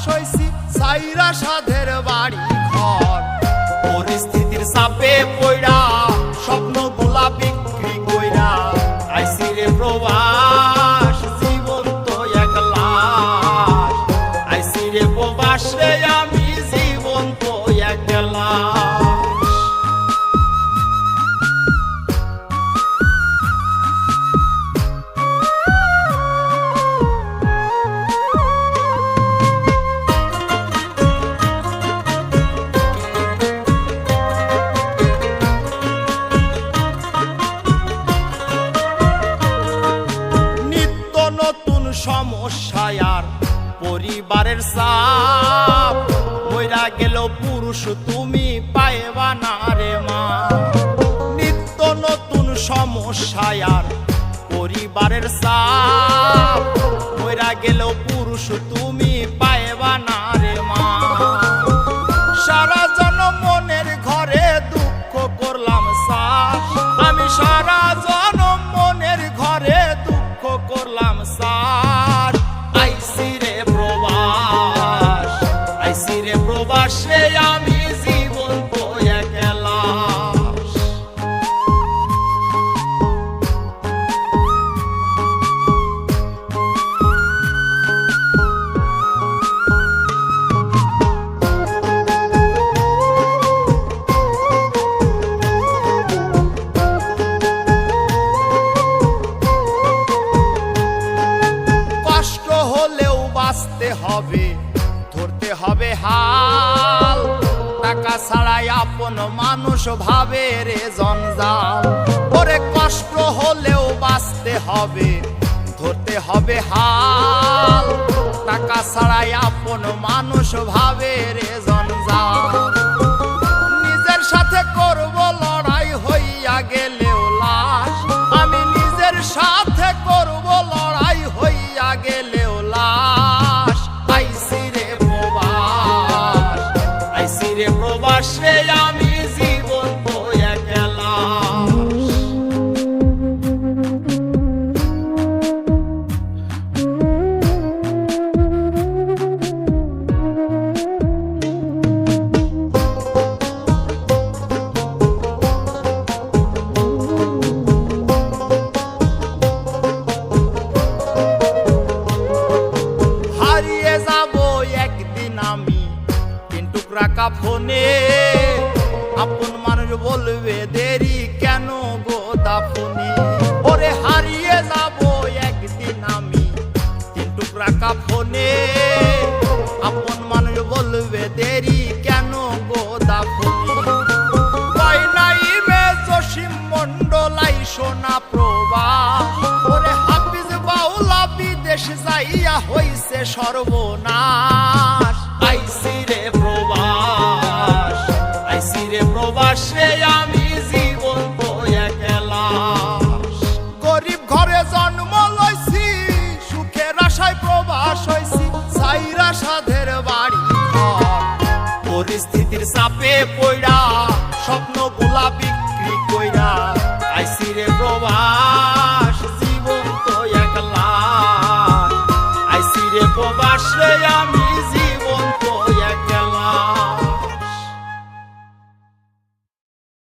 হইছি সাইরা সাধের বাড়ি ঘর। পরিস্থিতির চাপে পইড়া স্বপ্নগুলা বিক্রি কইরা আইছি রে প্রবাস, জীবন তো এক লাশ। আইছি রে প্রবাস রে আমি, জীবন তো এক লাশ। সমস্যায় আর পরিবারের চাপ, মইরা গেল পুরুষ তুমি পাইবা না রে মা। নিত্য নতুন সমস্যায় আর পরিবারের চাপ, মইরা গেল পুরুষ তুমি পাইবা না রে মা। সারা জনম মনের ঘরে দুঃখ করলাম চাষ, আমি সারা জনম মনের ঘরে দুঃখ করলাম চাষ। আইছি রে প্রবাস, আইছি রে প্রবাস রে আমি, জীবন তো এক লাশ। কষ্ট হলেও বাঁচতে হবে, ধরতে হবে হাল। টাকা ছাড়াই আপন মানুষ ভাবে রে জঞ্জাল। ওরে কষ্ট হলেও বাঁচতে হবে, ধরতে হবে হাল। টাকা ছাড়াই আপন মানুষ ভাবে রে জঞ্জাল। নিজের সাথে করব লড়াই, হইয়া গেলেও লাশ। আমি নিজের সাথে করব লড়াই, হইয়া গেলেও লাশ। আইছি রে প্রবাস, আইছি রে প্রবাস রে আমি, জীবন তো এক লাশ। হারিয়ে যাব একদিন আমি তিন টুকরা কাফনে, আপন মানুষ বলবে দেরি কেন গো দাফনে। ওরে হারিয়ে যাব একদিন আমি তিন টুকরা কাফনে, আপন মানুষ বলবে দেরি কেন গো দাফনে। কয় নাই মে জসিম মন্ডলাই সোনা প্রবাস, ওরে হাফিজ বাউলা বিদেশ যাইয়া হইছে সর্বনাশ। আইছি রে প্রবাস, আইছি রে প্রবাস রে আমি, জীবন তো এক লাশ। গরিব ঘরে জন্ম লইছি, সুখের আশায় প্রবাস হইছি সাইরা সাধের বাড়ি ঘর। পরিস্থিতির চাপে পইড়া স্বপ্ন